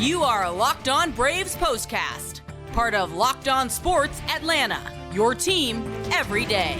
You are Locked On Braves POSTCAST, part of Locked On Sports Atlanta, your team every day.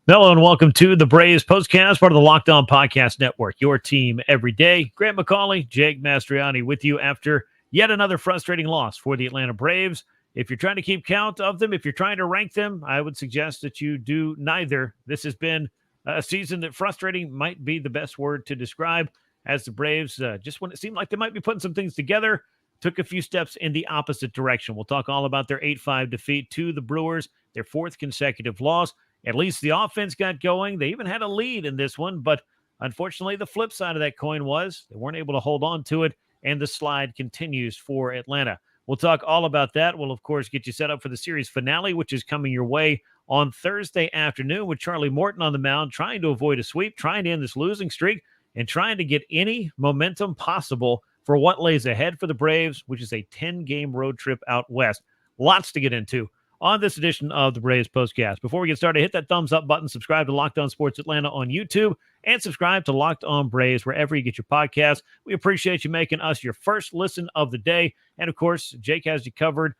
Hello and welcome to the Braves POSTCAST, part of the Locked On Podcast Network, your team every day. Grant McAuley, Jake Mastroianni with you after yet another frustrating loss for the Atlanta Braves. If you're trying to keep count of them, if you're trying to rank them, I would suggest that you do neither. This has been a season that frustrating might be the best word to describe, as the Braves, just when it seemed like they might be putting some things together, took a few steps in the opposite direction. We'll talk all about their 8-5 defeat to the Brewers, their fourth consecutive loss. At least the offense got going. They even had a lead in this one, but unfortunately the flip side of that coin was they weren't able to hold on to it, and the slide continues for Atlanta. We'll talk all about that. We'll, of course, get you set up for the series finale, which is coming your way on Thursday afternoon with Charlie Morton on the mound, trying to avoid a sweep, trying to end this losing streak, and trying to get any momentum possible for what lays ahead for the Braves, which is a 10-game road trip out west. Lots to get into on this edition of the Braves POSTCAST. Before we get started, hit that thumbs up button, subscribe to Locked On Sports Atlanta on YouTube, and subscribe to Locked On Braves wherever you get your podcasts. We appreciate you making us your first listen of the day. And, of course, Jake has you covered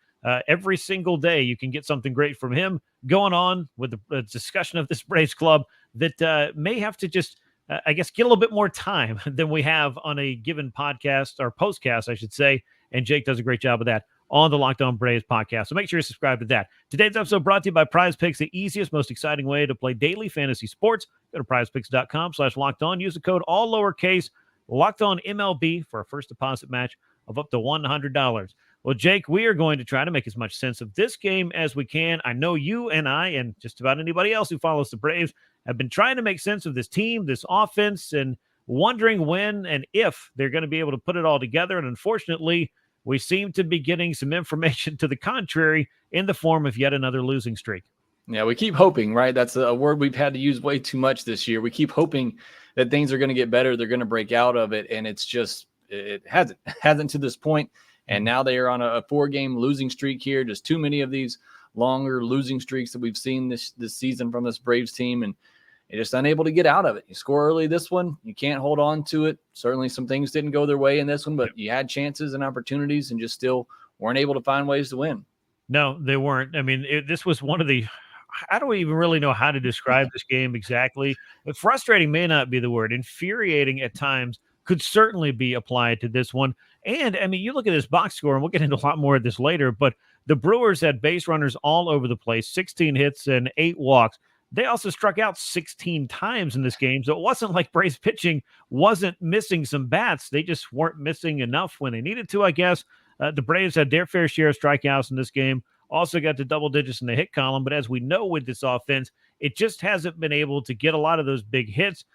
every single day. You can get something great from him going on with the discussion of this Braves club that may have to just, I guess, get a little bit more time than we have on a given podcast, or postcast, I should say. And Jake does a great job of that on the Locked On Braves podcast. So make sure you subscribe to that. Today's episode brought to you by Prize Picks, the easiest, most exciting way to play daily fantasy sports. Go to prizepicks.com/lockedon. Use the code all lowercase Locked On MLB for a first deposit match of up to $100. Well, Jake, we are going to try to make as much sense of this game as we can. I know you and I and just about anybody else who follows the Braves have been trying to make sense of this team, this offense, and wondering when and if they're going to be able to put it all together. And unfortunately, we seem to be getting some information to the contrary in the form of yet another losing streak. Yeah, we keep hoping, right? That's a word we've had to use way too much this year. We keep hoping that things are going to get better. They're going to break out of it. And it's just, it hasn't to this point. And now they are on a 4-game losing streak here. Just too many of these longer losing streaks that we've seen this season from this Braves team. And you're just unable to get out of it. You score early this one, you can't hold on to it. Certainly some things didn't go their way in this one, but you had chances and opportunities and just still weren't able to find ways to win. No, they weren't. I mean, this was one of the – I don't even really know how to describe this game exactly. Frustrating may not be the word. Infuriating at times could certainly be applied to this one. And, I mean, you look at this box score, and we'll get into a lot more of this later, but the Brewers had base runners all over the place, 16 hits and 8 walks. They also struck out 16 times in this game, so it wasn't like Braves pitching wasn't missing some bats. They just weren't missing enough when they needed to, I guess. The Braves had their fair share of strikeouts in this game, also got to double digits in the hit column, but as we know with this offense, it just hasn't been able to get a lot of those big hits,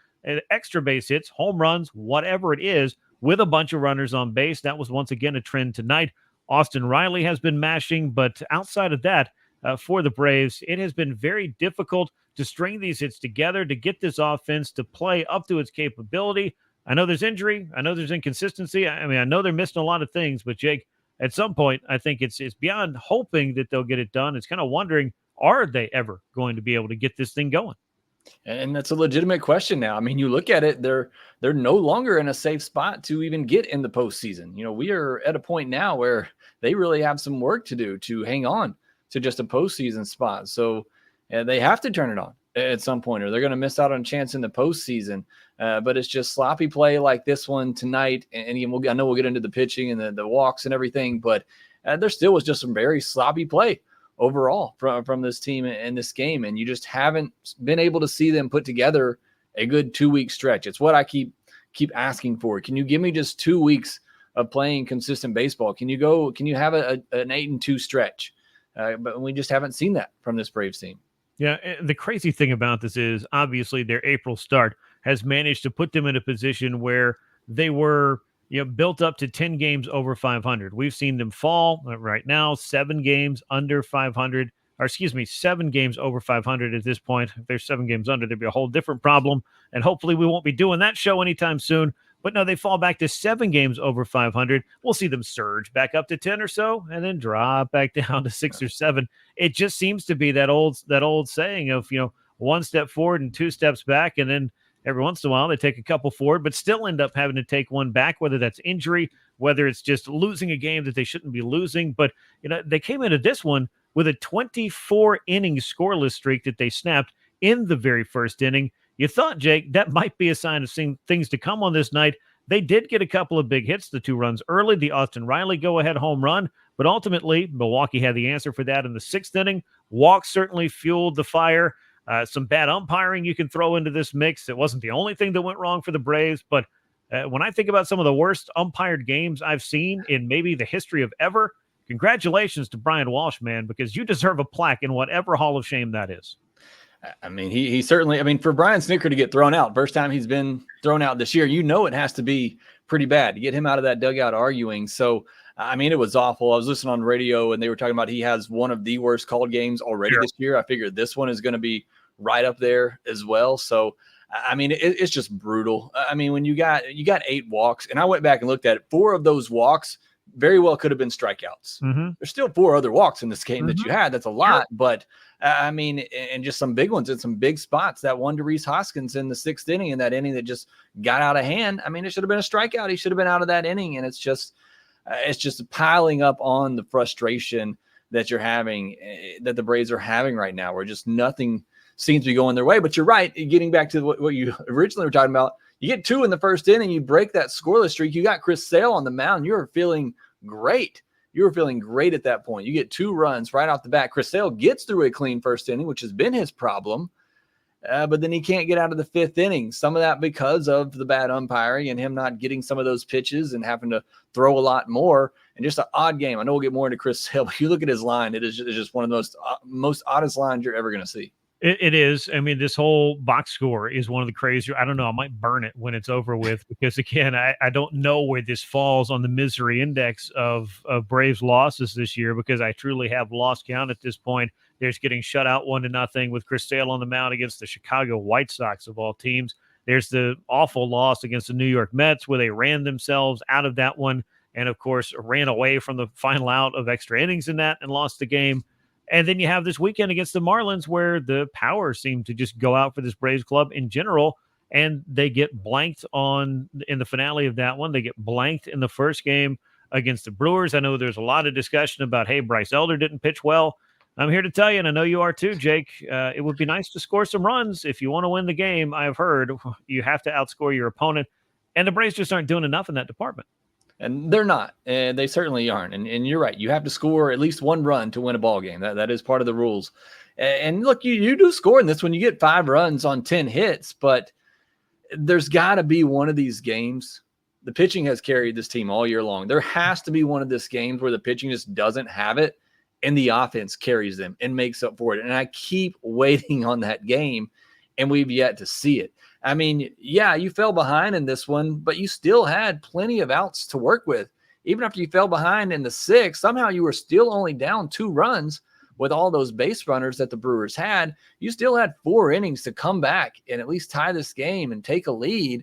extra base hits, home runs, whatever it is, with a bunch of runners on base. That was once again a trend tonight. Austin Riley has been mashing, but outside of that, for the Braves, it has been very difficult to string these hits together, to get this offense to play up to its capability. I know there's injury. I know there's inconsistency. I mean, I know they're missing a lot of things, but Jake, at some point, I think it's beyond hoping that they'll get it done. It's kind of wondering, are they ever going to be able to get this thing going? And that's a legitimate question now. I mean, you look at it, they're no longer in a safe spot to even get in the postseason. You know, we are at a point now where they really have some work to do to hang on to just a postseason spot. So they have to turn it on at some point, or they're going to miss out on a chance in the postseason. But it's just sloppy play like this one tonight. And I know we'll get into the pitching and the walks and everything, but there still was just some very sloppy play overall from this team in this game. And you just haven't been able to see them put together a good 2-week stretch. It's what I keep asking for. Can you give me just 2 weeks of playing consistent baseball? Can you have an 8-2 stretch? But we just haven't seen that from this Braves team. Yeah, the crazy thing about this is obviously their April start has managed to put them in a position where they were built up to 10 games over 500. We've seen them fall right now, 7 games under 500, or 7 games over 500 at this point. If there's 7 games under, there'd be a whole different problem. And hopefully we won't be doing that show anytime soon. But no, they fall back to 7 games over 500. We'll see them surge back up to 10 or so and then drop back down to 6 or 7. It just seems to be that old saying of, 1 step forward and 2 steps back. And then Every once in a while, they take a couple forward, but still end up having to take one back, whether that's injury, whether it's just losing a game that they shouldn't be losing. But, they came into this one with a 24-inning scoreless streak that they snapped in the very first inning. You thought, Jake, that might be a sign of seeing things to come on this night. They did get a couple of big hits, the 2 runs early, the Austin Riley go-ahead home run, but ultimately Milwaukee had the answer for that in the 6th inning. Walks certainly fueled the fire. Some bad umpiring you can throw into this mix. It wasn't the only thing that went wrong for the Braves, but when I think about some of the worst umpired games I've seen in maybe the history of ever, congratulations to Brian Walsh, man, because you deserve a plaque in whatever Hall of Shame that is. I mean, he certainly, for Brian Snitker to get thrown out, first time he's been thrown out this year, it has to be pretty bad to get him out of that dugout arguing. So, it was awful. I was listening on radio and they were talking about he has one of the worst called games already this year. I figured this one is going to be right up there as well. So, it's just brutal. When you got 8 walks, and I went back and looked at it, 4 of those walks very well could have been strikeouts. Mm-hmm. There's still 4 other walks in this game that you had. That's a lot, but and just some big ones in some big spots. That one to Rhys Hoskins in the 6th inning, in that inning that just got out of hand. It should have been a strikeout. He should have been out of that inning, and it's just piling up on the frustration that you're having, that the Braves are having right now, where just nothing seems to be going their way. But you're right. Getting back to what you originally were talking about, you get 2 in the first inning, you break that scoreless streak. You got Chris Sale on the mound. You're feeling great. You were feeling great at that point. You get 2 runs right off the bat. Chris Sale gets through a clean first inning, which has been his problem. But then he can't get out of the 5th inning. Some of that because of the bad umpiring and him not getting some of those pitches and having to throw a lot more. And just an odd game. I know we'll get more into Chris Sale, but you look at his line, it is just one of the most oddest lines you're ever going to see. It is. This whole box score is one of the crazier. I don't know. I might burn it when it's over with because, again, I don't know where this falls on the misery index of Braves losses this year, because I truly have lost count at this point. There's getting shut out 1-0 with Chris Sale on the mound against the Chicago White Sox of all teams. There's the awful loss against the New York Mets where they ran themselves out of that one and, of course, ran away from the final out of extra innings in that and lost the game. And then you have this weekend against the Marlins where the power seemed to just go out for this Braves club in general, and they get blanked in the finale of that one. They get blanked in the first game against the Brewers. I know there's a lot of discussion about, hey, Bryce Elder didn't pitch well. I'm here to tell you, and I know you are too, Jake, it would be nice to score some runs. If you want to win the game, I've heard, you have to outscore your opponent. And the Braves just aren't doing enough in that department. And they're not, and they certainly aren't. And you're right. You have to score at least 1 run to win a ball game. That is part of the rules. And look, you do score in this when you get 5 runs on 10 hits, but there's got to be one of these games. The pitching has carried this team all year long. There has to be one of these games where the pitching just doesn't have it and the offense carries them and makes up for it. And I keep waiting on that game, and we've yet to see it. Yeah, you fell behind in this one, but you still had plenty of outs to work with. Even after you fell behind in the 6th, somehow you were still only down 2 runs with all those base runners that the Brewers had. You still had 4 innings to come back and at least tie this game and take a lead.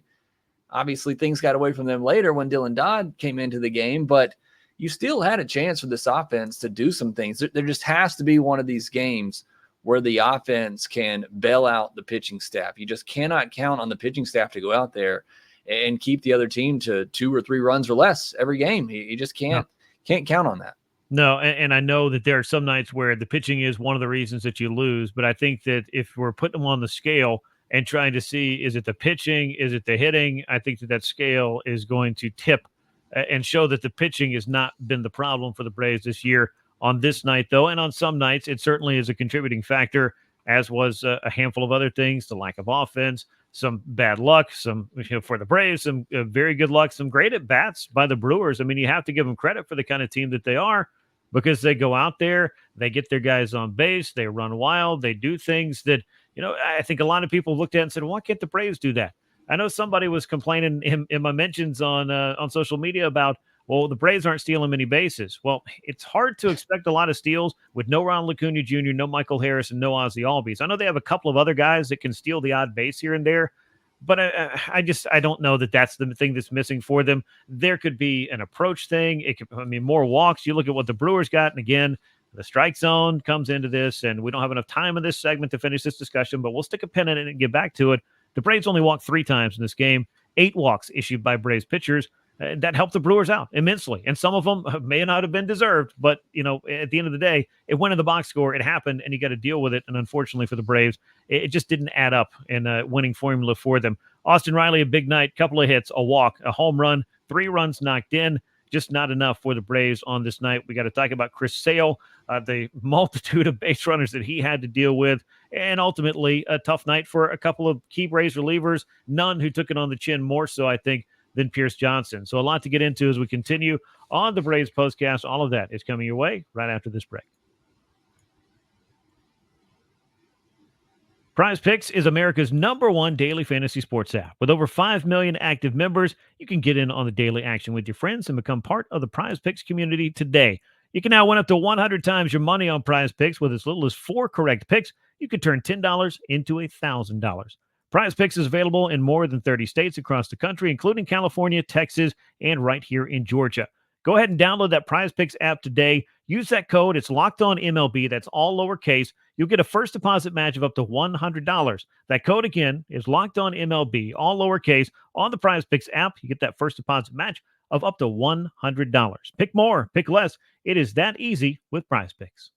Obviously, things got away from them later when Dylan Dodd came into the game, but you still had a chance for this offense to do some things. There just has to be one of these games where the offense can bail out the pitching staff. You just cannot count on the pitching staff to go out there and keep the other team to 2 or 3 runs or less every game. You just can't count on that. No, and I know that there are some nights where the pitching is one of the reasons that you lose, but I think that if we're putting them on the scale and trying to see, is it the pitching, is it the hitting, I think that scale is going to tip and show that the pitching has not been the problem for the Braves this year. On this night, though, and on some nights, it certainly is a contributing factor, as was a handful of other things, the lack of offense, some bad luck, some for the Braves, some very good luck, some great at-bats by the Brewers. You have to give them credit for the kind of team that they are, because they go out there, they get their guys on base, they run wild, they do things that, I think a lot of people looked at and said, why can't the Braves do that? I know somebody was complaining in my mentions on social media about, well, the Braves aren't stealing many bases. Well, it's hard to expect a lot of steals with no Ronald Acuna Jr., no Michael Harris, and no Ozzie Albies. I know they have a couple of other guys that can steal the odd base here and there, but I don't know that that's the thing that's missing for them. There could be an approach thing. It could, more walks. You look at what the Brewers got, and again, the strike zone comes into this, and we don't have enough time in this segment to finish this discussion, but we'll stick a pin in it and get back to it. The Braves only walked 3 times in this game, 8 walks issued by Braves pitchers. That helped the Brewers out immensely. And some of them may not have been deserved, but, at the end of the day, it went in the box score. It happened, and you got to deal with it. And unfortunately for the Braves, it just didn't add up in a winning formula for them. Austin Riley, a big night, couple of hits, a walk, a home run, 3 runs knocked in. Just not enough for the Braves on this night. We got to talk about Chris Sale, the multitude of base runners that he had to deal with, and ultimately a tough night for a couple of key Braves relievers, none who took it on the chin more so, I think, than Pierce Johnson. So a lot to get into as we continue on the Braves Postcast. All of that is coming your way right after this break. Prize Picks is America's #1 daily fantasy sports app. With over 5 million active members, you can get in on the daily action with your friends and become part of the Prize Picks community today. You can now win up to 100 times your money on Prize Picks with as little as 4 correct picks. You could turn $10 into $1,000. Prize Picks is available in more than 30 states across the country, including California, Texas, and right here in Georgia. Go ahead and download that Prize Picks app today. Use that code. It's Locked On MLB. That's all lowercase. You'll get a first deposit match of up to $100. That code again is Locked On MLB, all lowercase. On the Prize Picks app, you get that first deposit match of up to $100. Pick more, pick less. It is that easy with Prize Picks.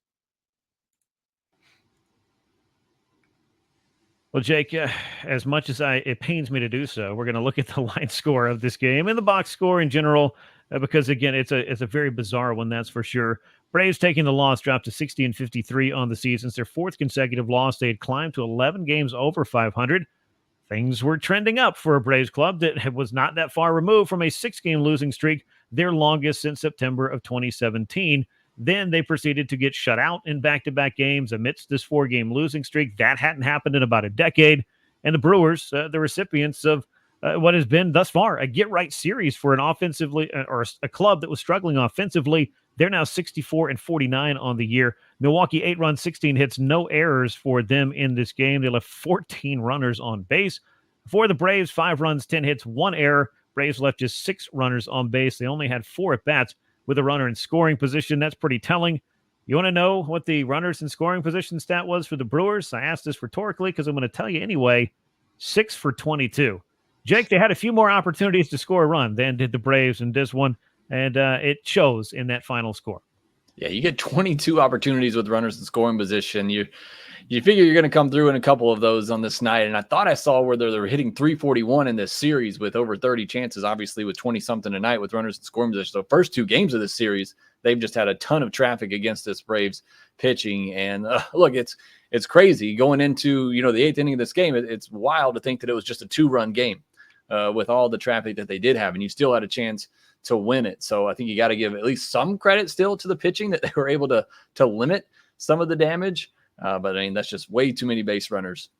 Well, Jake, as much as it pains me to do so, we're going to look at the line score of this game and the box score in general, because again, it's a very bizarre one, that's for sure. Braves taking the loss, dropped to 60-53 on the season. It's their 4th consecutive loss. They had climbed to 11 games over 500. Things were trending up for a Braves club that was not that far removed from a 6-game losing streak, their longest since September of 2017. Then they proceeded to get shut out in back-to-back games amidst this 4-game losing streak. That hadn't happened in about a decade. And the Brewers, the recipients of what has been thus far a get-right series for an offensively or a club that was struggling offensively. They're now 64-49 on the year. Milwaukee 8 runs, 16 hits, no errors for them in this game. They left 14 runners on base. For the Braves, 5 runs, 10 hits, 1 error. Braves left just 6 runners on base. They only had 4 at-bats with a runner in scoring position. That's pretty telling. You want to know what the runners in scoring position stat was for the Brewers? I asked this rhetorically because I'm going to tell you anyway. 6 for 22. Jake, they had a few more opportunities to score a run than did the Braves in this one, and it shows in that final score. Yeah, you get 22 opportunities with runners in scoring position. You figure you're going to come through in a couple of those on this night, and I thought I saw where they're hitting 341 in this series with over 30 chances, obviously with 20-something tonight with runners in scoring position. So first 2 games of this series, they've just had a ton of traffic against this Braves pitching. And look, it's crazy going into the 8th inning of this game. It's wild to think that it was just a 2-run game with all the traffic that they did have, and you still had a chance to win it. So I think you got to give at least some credit still to the pitching that they were able to limit some of the damage. But I mean, that's just way too many base runners.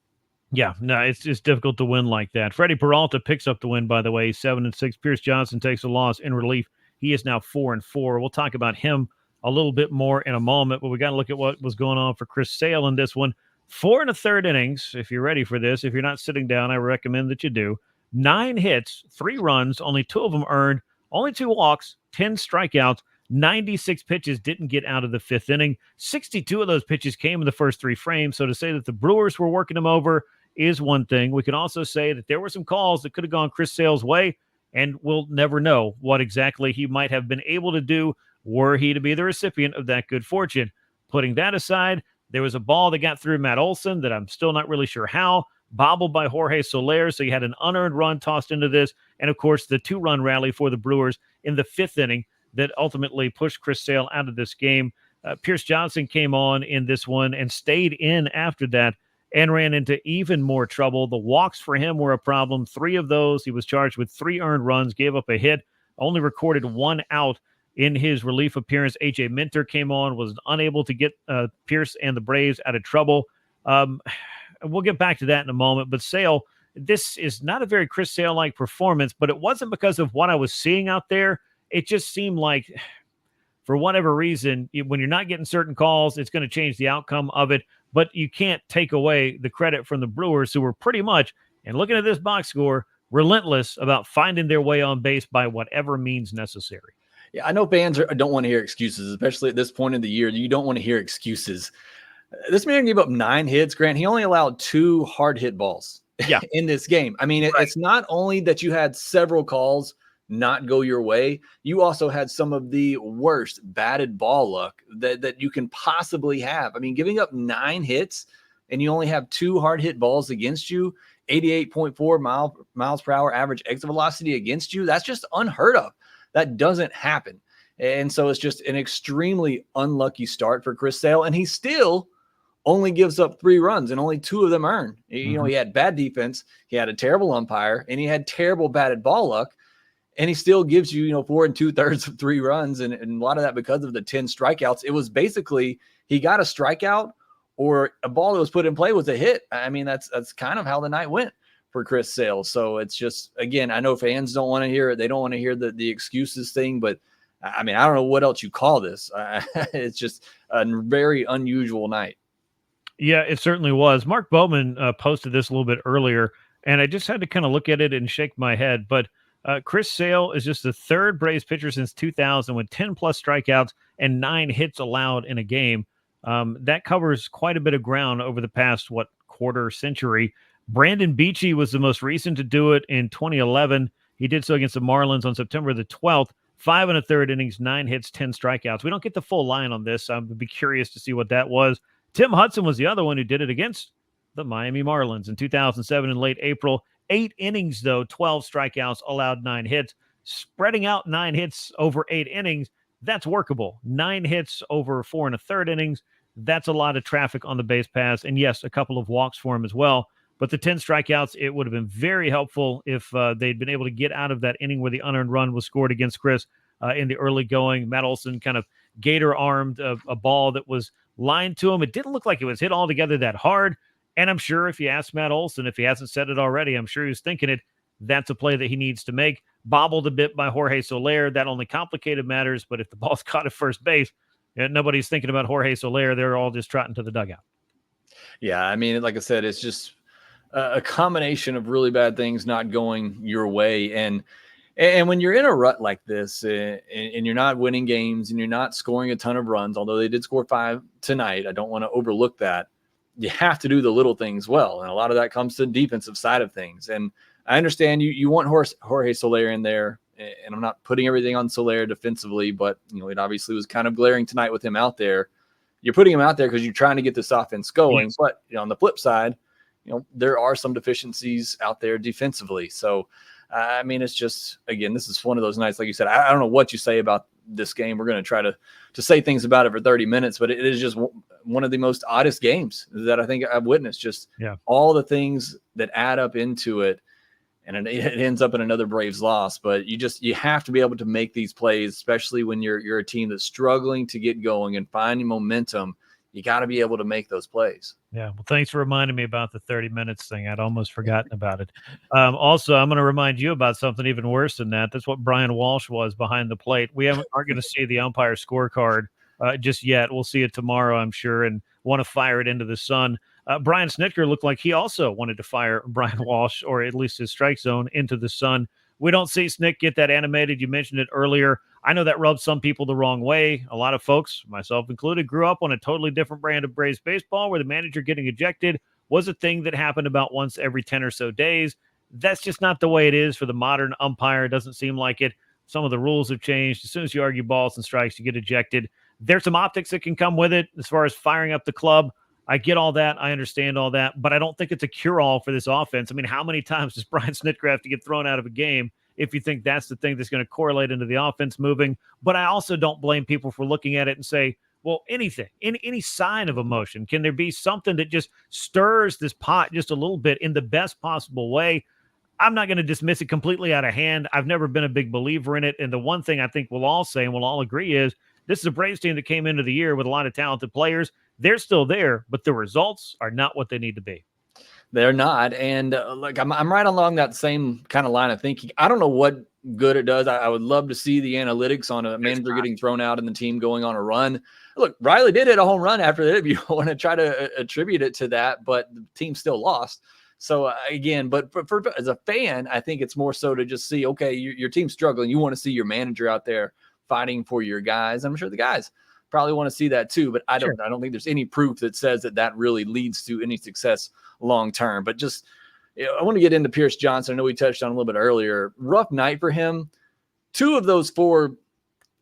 Yeah, no, it's just difficult to win like that. Freddie Peralta picks up the win, by the way, 7-6. Pierce Johnson takes a loss in relief. He is now 4-4. We'll talk about him a little bit more in a moment, but we got to look at what was going on for Chris Sale in this one. 4 1/3 innings, if you're ready for this. If you're not sitting down, I recommend that you do. 9 hits, 3 runs, only 2 of them earned, only 2 walks, 10 strikeouts. 96 pitches didn't get out of the 5th inning. 62 of those pitches came in the first 3 frames. So to say that the Brewers were working him over is one thing. We can also say that there were some calls that could have gone Chris Sale's way, and we'll never know what exactly he might have been able to do were he to be the recipient of that good fortune. Putting that aside, there was a ball that got through Matt Olson that I'm still not really sure how, bobbled by Jorge Soler, so you had an unearned run tossed into this, and of course the 2-run rally for the Brewers in the 5th inning that ultimately pushed Chris Sale out of this game. Pierce Johnson came on in this one and stayed in after that and ran into even more trouble. The walks for him were a problem. 3 of those, he was charged with 3 earned runs, gave up a hit, only recorded 1 out in his relief appearance. A.J. Minter came on, was unable to get Pierce and the Braves out of trouble. We'll get back to that in a moment, but Sale, this is not a very Chris Sale-like performance, but it wasn't because of what I was seeing out there. It just seemed like, for whatever reason, when you're not getting certain calls, it's going to change the outcome of it. But you can't take away the credit from the Brewers, who were pretty much, and looking at this box score, relentless about finding their way on base by whatever means necessary. Yeah, I know fans don't want to hear excuses, especially at this point in the year. You don't want to hear excuses. This man gave up 9 hits. Grant, he only allowed 2 hard hit balls in this game. I mean, it's not only that you had several calls not go your way, you also had some of the worst batted ball luck that you can possibly have. I mean, giving up 9 hits and you only have 2 hard hit balls against you, 88.4 miles per hour average exit velocity against you. That's just unheard of. That doesn't happen. And so it's just an extremely unlucky start for Chris Sale. And he still only gives up 3 runs and only 2 of them earned. You know, he had bad defense, he had a terrible umpire, and he had terrible batted ball luck. And he still gives you, 4 2/3 of 3 runs. And a lot of that because of the 10 strikeouts. It was basically he got a strikeout or a ball that was put in play was a hit. I mean, that's kind of how the night went for Chris Sale. So it's just, again, I know fans don't want to hear it. They don't want to hear the excuses thing, but I mean, I don't know what else you call this. It's just a very unusual night. Yeah, it certainly was. Mark Bowman posted this a little bit earlier, and I just had to kind of look at it and shake my head. But Chris Sale is just the 3rd Braves pitcher since 2000 with 10-plus strikeouts and 9 hits allowed in a game. That covers quite a bit of ground over the past, quarter century. Brandon Beachy was the most recent to do it in 2011. He did so against the Marlins on September the 12th. 5 1/3 innings, 9 hits, 10 strikeouts. We don't get the full line on this. I would be curious to see what that was. Tim Hudson was the other one who did it against the Miami Marlins in 2007 in late April. 8 innings, though, 12 strikeouts, allowed 9 hits. Spreading out 9 hits over 8 innings, that's workable. 9 hits over 4 1/3 innings, that's a lot of traffic on the base paths. And yes, a couple of walks for him as well. But the 10 strikeouts, it would have been very helpful if they'd been able to get out of that inning where the unearned run was scored against Chris in the early going. Matt Olson kind of gator-armed a ball that was lined to him. It didn't look like it was hit altogether that hard. And I'm sure if you ask Matt Olson, if he hasn't said it already, I'm sure he was thinking it. That's a play that he needs to make. Bobbled a bit by Jorge Soler. That only complicated matters. But if the ball's caught at first base, nobody's thinking about Jorge Soler. They're all just trotting to the dugout. Yeah, I mean, like I said, it's just a combination of really bad things not going your way. And when you're in a rut like this and you're not winning games and you're not scoring a ton of runs, although they did score 5 tonight, I don't want to overlook that. You have to do the little things well. And a lot of that comes to the defensive side of things. And I understand you want Jorge Soler in there, and I'm not putting everything on Soler defensively, but it obviously was kind of glaring tonight with him out there. You're putting him out there because you're trying to get this offense going. Yes. But on the flip side, there are some deficiencies out there defensively. So, I mean, it's just, again, this is one of those nights, like you said, I don't know what you say about this game. We're going to try to say things about it for 30 minutes, but it is just one of the most oddest games that I think I've witnessed. Just all the things that add up into it. And it ends up in another Braves loss, but you have to be able to make these plays, especially when you're a team that's struggling to get going and finding momentum. You got to be able to make those plays. Yeah. Well, thanks for reminding me about the 30 minutes thing. I'd almost forgotten about it. Also, I'm going to remind you about something even worse than that. That's what Brian Walsh was behind the plate. We aren't going to see the umpire scorecard just yet. We'll see it tomorrow, I'm sure, and want to fire it into the sun. Brian Snitker looked like he also wanted to fire Brian Walsh, or at least his strike zone, into the sun. We don't see Snick get that animated. You mentioned it earlier. I know that rubs some people the wrong way. A lot of folks, myself included, grew up on a totally different brand of Braves baseball where the manager getting ejected was a thing that happened about once every 10 or so days. That's just not the way it is for the modern umpire. It doesn't seem like it. Some of the rules have changed. As soon as you argue balls and strikes, you get ejected. There's some optics that can come with it as far as firing up the club. I get all that. I understand all that. But I don't think it's a cure-all for this offense. I mean, how many times does Brian Snitker have to get thrown out of a game if you think that's the thing that's going to correlate into the offense moving? But I also don't blame people for looking at it and say, well, anything, any sign of emotion, can there be something that just stirs this pot just a little bit in the best possible way? I'm not going to dismiss it completely out of hand. I've never been a big believer in it. And the one thing I think we'll all say and we'll all agree is this is a Braves team that came into the year with a lot of talented players. They're still there, but the results are not what they need to be. They're not. And I'm right along that same kind of line of thinking. I don't know what good it does. I would love to see the analytics on a manager getting thrown out and the team going on a run. Look, Riley did hit a home run after that, if you want to try to attribute it to that, but the team still lost. So again, but for as a fan, I think it's more so to just see, okay, your team's struggling. You want to see your manager out there fighting for your guys. I'm sure the guys probably want to see that too, but I don't think there's any proof that says that really leads to any success long term. But just, I want to get into Pierce Johnson. I know we touched on a little bit earlier. Rough night for him. 2 of those 4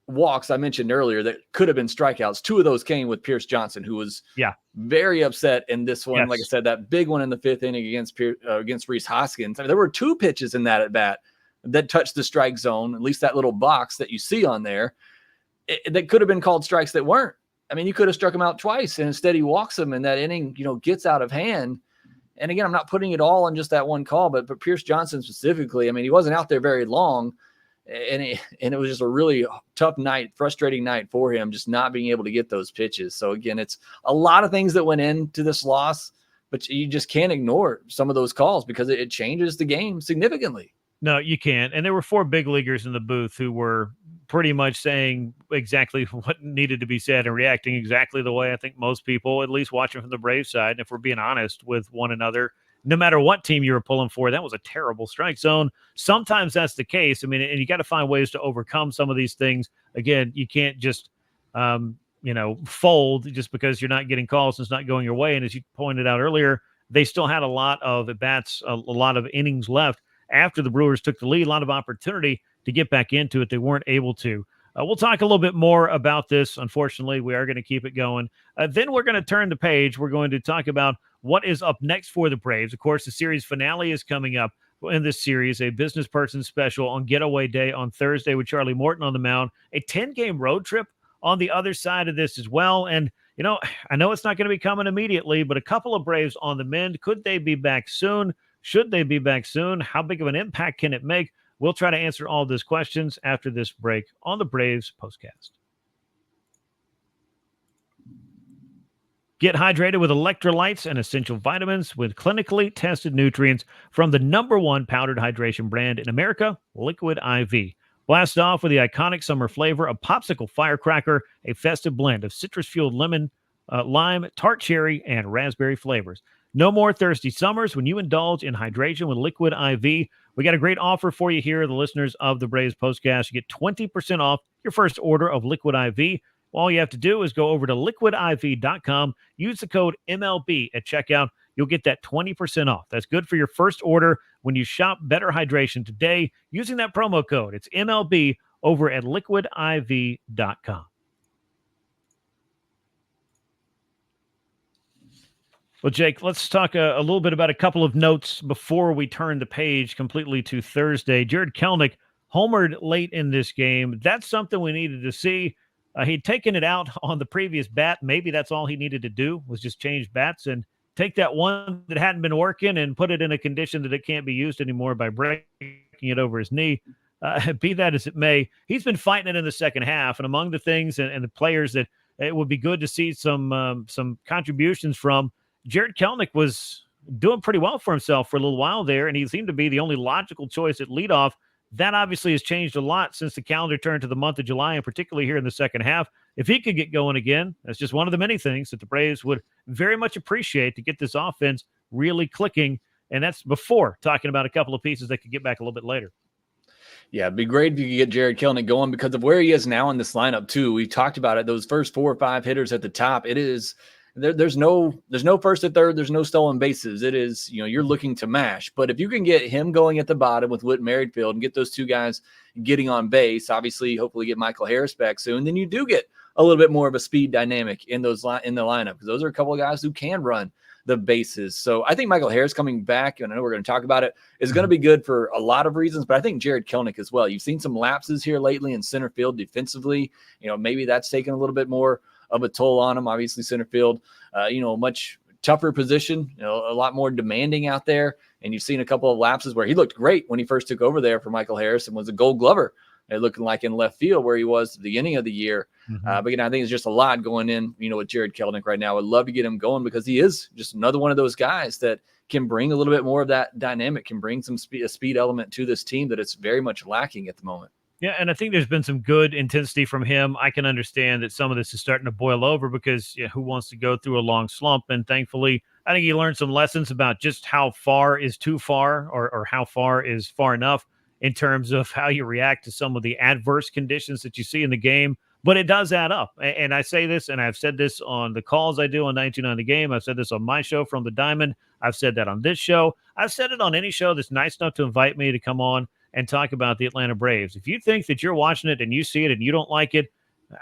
walks I mentioned earlier that could have been strikeouts, 2 of those came with Pierce Johnson, who was very upset in this one. Yes. Like I said, that big one in the 5th inning against Rhys Hoskins. I mean, there were 2 pitches in that at bat that touched the strike zone, at least that little box that you see on there, that could have been called strikes that weren't. I mean, you could have struck him out twice, and instead he walks him, and that inning, gets out of hand. And again, I'm not putting it all on just that one call, but Pierce Johnson specifically, I mean, he wasn't out there very long. And it was just a really tough night, frustrating night for him, just not being able to get those pitches. So again, it's a lot of things that went into this loss, but you just can't ignore some of those calls because it changes the game significantly. No, you can't. And there were 4 big leaguers in the booth who were pretty much saying exactly what needed to be said and reacting exactly the way I think most people, at least watching from the Braves side, and if we're being honest with one another, no matter what team you were pulling for, that was a terrible strike zone. Sometimes that's the case. I mean, and you got to find ways to overcome some of these things. Again, you can't just, fold just because you're not getting calls and it's not going your way. And as you pointed out earlier, they still had a lot of at-bats, a lot of innings left after the Brewers took the lead, a lot of opportunity to get back into it. They weren't able to. We'll talk a little bit more about this. Unfortunately, we are going to keep it going. Then we're going to turn the page. We're going to talk about what is up next for the Braves. Of course, the series finale is coming up in this series, a business person special on Getaway Day on Thursday with Charlie Morton on the mound, a 10-game road trip on the other side of this as well. And, I know it's not going to be coming immediately, but a couple of Braves on the mend. Could they be back soon? Should they be back soon? How big of an impact can it make? We'll try to answer all those questions after this break on the Braves Postcast. Get hydrated with electrolytes and essential vitamins with clinically tested nutrients from the #1 powdered hydration brand in America, Liquid IV. Blast off with the iconic summer flavor of Popsicle Firecracker, a festive blend of citrus-fueled lemon, lime, tart cherry, and raspberry flavors. No more thirsty summers when you indulge in hydration with Liquid IV. We got a great offer for you here, the listeners of the Braves Postcast. You get 20% off your first order of Liquid IV. All you have to do is go over to liquidiv.com, use the code MLB at checkout. You'll get that 20% off. That's good for your first order when you shop Better Hydration today using that promo code. It's MLB over at liquidiv.com. Well, Jake, let's talk a little bit about a couple of notes before we turn the page completely to Thursday. Jarred Kelenic homered late in this game. That's something we needed to see. He'd taken it out on the previous bat. Maybe that's all he needed to do was just change bats and take that one that hadn't been working and put it in a condition that it can't be used anymore by breaking it over his knee. Be that as it may, he's been fighting it in the second half. And among the things and the players that it would be good to see some contributions from, Jarred Kelenic was doing pretty well for himself for a little while there, and he seemed to be the only logical choice at leadoff. That obviously has changed a lot since the calendar turned to the month of July, and particularly here in the second half. If he could get going again, that's just one of the many things that the Braves would very much appreciate to get this offense really clicking, and that's before talking about a couple of pieces that could get back a little bit later. Yeah, it'd be great if you could get Jarred Kelenic going because of where he is now in this lineup, too. We talked about it, those first 4 or 5 hitters at the top. It is – There's no first and third. There's no stolen bases. It is, you're looking to mash. But if you can get him going at the bottom with Whit Merrifield and get those 2 guys getting on base, obviously, hopefully get Michael Harris back soon, then you do get a little bit more of a speed dynamic in the lineup because those are a couple of guys who can run the bases. So I think Michael Harris coming back, and I know we're going to talk about it, is going to be good for a lot of reasons, but I think Jarred Kelenic as well. You've seen some lapses here lately in center field defensively. Maybe that's taken a little bit more of a toll on him. Obviously center field, much tougher position, a lot more demanding out there. And you've seen a couple of lapses where he looked great when he first took over there for Michael Harris and was a Gold Glover, looking like in left field where he was at the beginning of the year. But I think it's just a lot going in, with Jarred Kelenic right now. I'd love to get him going because he is just another one of those guys that can bring a little bit more of that dynamic, can bring some speed element to this team that it's very much lacking at the moment. Yeah, and I think there's been some good intensity from him. I can understand that some of this is starting to boil over because who wants to go through a long slump? And thankfully, I think he learned some lessons about just how far is too far or how far is far enough in terms of how you react to some of the adverse conditions that you see in the game. but it does add up. And I say this, and I've said this on the calls I do on 19 The Game. I've said this on my show From the Diamond. I've said that on this show. I've said it on any show that's nice enough to invite me to come on and talk about the Atlanta Braves. If you think that you're watching it and you see it and you don't like it,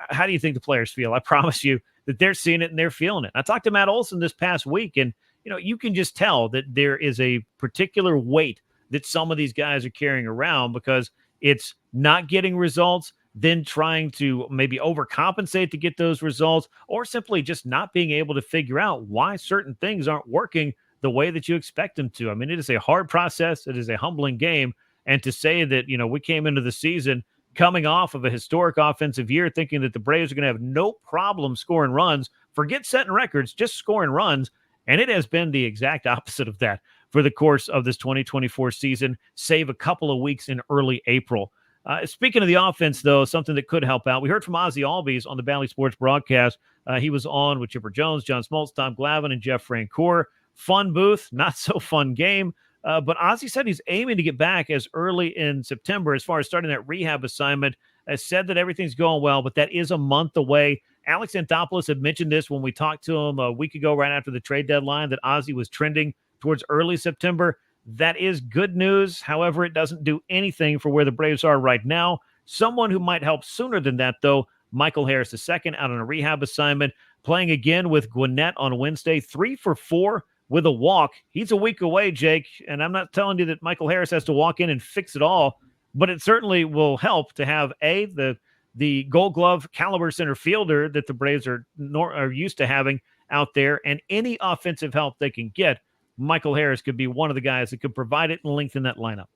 how do you think the players feel? I promise you that they're seeing it and they're feeling it. I talked to Matt Olson this past week, and you can just tell that there is a particular weight that some of these guys are carrying around because it's not getting results, then trying to maybe overcompensate to get those results, or simply just not being able to figure out why certain things aren't working the way that you expect them to. I mean, it is a hard process. It is a humbling game. And to say that, we came into the season coming off of a historic offensive year thinking that the Braves are going to have no problem scoring runs, forget setting records, just scoring runs. And it has been the exact opposite of that for the course of this 2024 season, save a couple of weeks in early April. Speaking of the offense, though, something that could help out. We heard from Ozzie Albies on the Bally Sports broadcast. He was on with Chipper Jones, John Smoltz, Tom Glavine, and Jeff Francoeur. Fun booth, not so fun game. But Ozzie said he's aiming to get back as early in September as far as starting that rehab assignment. Said that everything's going well, but that is a month away. Alex Anthopoulos had mentioned this when we talked to him a week ago right after the trade deadline, that Ozzie was trending towards early September. That is good news. However, it doesn't do anything for where the Braves are right now. Someone who might help sooner than that, though, Michael Harris II out on a rehab assignment, playing again with Gwinnett on Wednesday, 3 for 4 with a walk. He's a week away, Jake, and I'm not telling you that Michael Harris has to walk in and fix it all, but it certainly will help to have, the Gold Glove caliber center fielder that the Braves are used to having out there, and any offensive help they can get. Michael Harris could be one of the guys that could provide it and lengthen that lineup.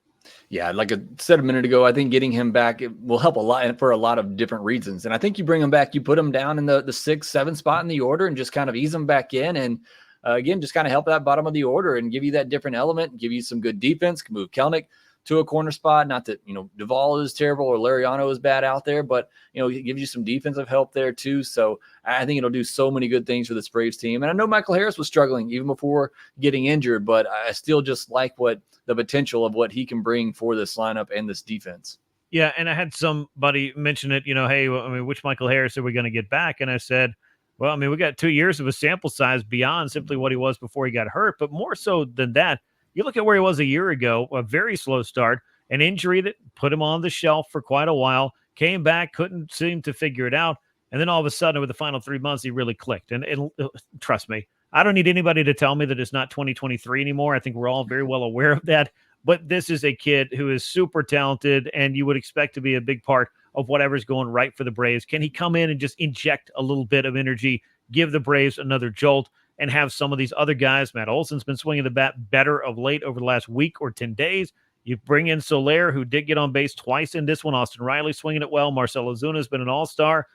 Yeah, like I said a minute ago, I think getting him back will help a lot for a lot of different reasons. And I think you bring him back, you put him down in the 6-7 spot in the order and just kind of ease him back in. And again, just kind of help that bottom of the order and give you that different element, give you some good defense, can move Kelnick to a corner spot. Not that, Duvall is terrible or Lariano is bad out there, but, it gives you some defensive help there too. So I think it'll do so many good things for this Braves team. And I know Michael Harris was struggling even before getting injured, but I still just like the potential of what he can bring for this lineup and this defense. Yeah. And I had somebody mention it, hey, which Michael Harris are we going to get back? And I said, well, we got 2 years of a sample size beyond simply what he was before he got hurt, but more so than that, you look at where he was a year ago, a very slow start, an injury that put him on the shelf for quite a while, came back, couldn't seem to figure it out. And then all of a sudden, over the final 3 months, he really clicked. And trust me, I don't need anybody to tell me that it's not 2023 anymore. I think we're all very well aware of that. But this is a kid who is super talented, and you would expect to be a big part of whatever's going right for the Braves. Can he come in and just inject a little bit of energy, give the Braves another jolt, and have some of these other guys? Matt Olson's been swinging the bat better of late over the last week or 10 days. You bring in Soler, who did get on base twice in this one. Austin Riley swinging it well. Marcell Ozuna has been an all-star.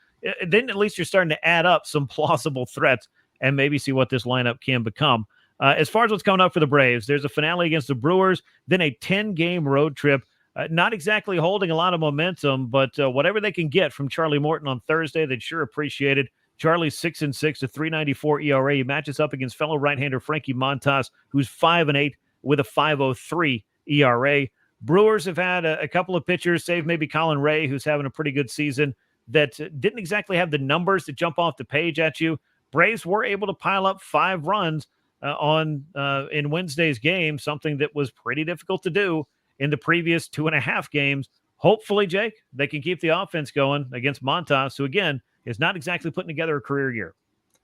Then at least you're starting to add up some plausible threats and maybe see what this lineup can become. As far as what's coming up for the Braves, there's a finale against the Brewers, then a 10-game road trip. Not exactly holding a lot of momentum, but whatever they can get from Charlie Morton on Thursday, they'd sure appreciate it. Charlie's 6-6, a 3.94 ERA. He matches up against fellow right-hander Frankie Montas, who's 5-8 with a 5.03 ERA. Brewers have had a couple of pitchers, save maybe Colin Ray, who's having a pretty good season, that didn't exactly have the numbers to jump off the page at you. Braves were able to pile up 5 runs in Wednesday's game, something that was pretty difficult to do in the previous 2.5 games. Hopefully, Jake, they can keep the offense going against Montas, who, again, is not exactly putting together a career year.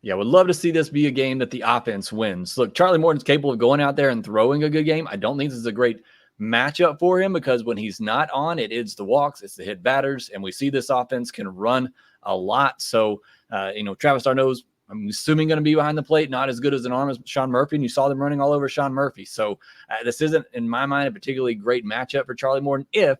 Yeah, would love to see this be a game that the offense wins. Look, Charlie Morton's capable of going out there and throwing a good game. I don't think this is a great matchup for him because when he's not on, it is the walks, it's the hit batters, and we see this offense can run a lot. So, Travis d'Arnaud's, I'm assuming, going to be behind the plate, not as good as an arm as Sean Murphy, and you saw them running all over Sean Murphy. So this isn't, in my mind, a particularly great matchup for Charlie Morton if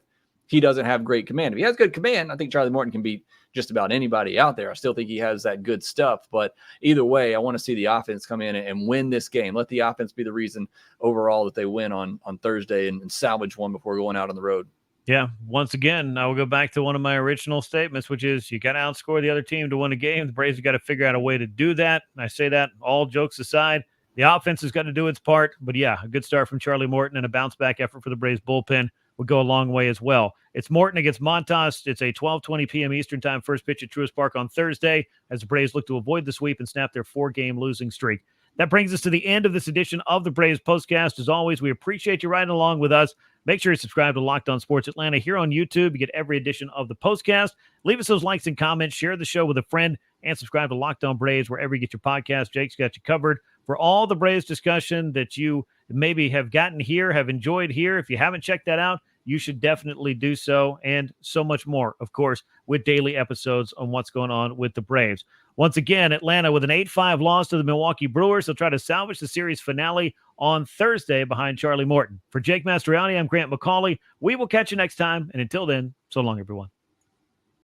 he doesn't have great command. If he has good command, I think Charlie Morton can beat just about anybody out there. I still think he has that good stuff, but either way, I want to see the offense come in and win this game. Let the offense be the reason overall that they win on Thursday and salvage one before going out on the road. Yeah, once again, I will go back to one of my original statements, which is you got to outscore the other team to win a game. The Braves have got to figure out a way to do that. And I say that all jokes aside. The offense has got to do its part. But yeah, a good start from Charlie Morton and a bounce-back effort for the Braves bullpen would go a long way as well. It's Morton against Montas. It's a 12:20 p.m. Eastern time first pitch at Truist Park on Thursday as the Braves look to avoid the sweep and snap their 4-game losing streak. That brings us to the end of this edition of the Braves Postcast. As always, we appreciate you riding along with us. Make sure you subscribe to Locked On Sports Atlanta here on YouTube. You get every edition of the Postcast. Leave us those likes and comments. Share the show with a friend and subscribe to Locked On Braves wherever you get your podcast. Jake's got you covered for all the Braves discussion that you maybe have gotten here, have enjoyed here. If you haven't checked that out, you should definitely do so, and so much more, of course, with daily episodes on what's going on with the Braves. Once again, Atlanta with an 8-5 loss to the Milwaukee Brewers. They'll try to salvage the series finale on Thursday behind Charlie Morton. For Jake Mastroianni, I'm Grant McAuley. We will catch you next time, and until then, so long, everyone.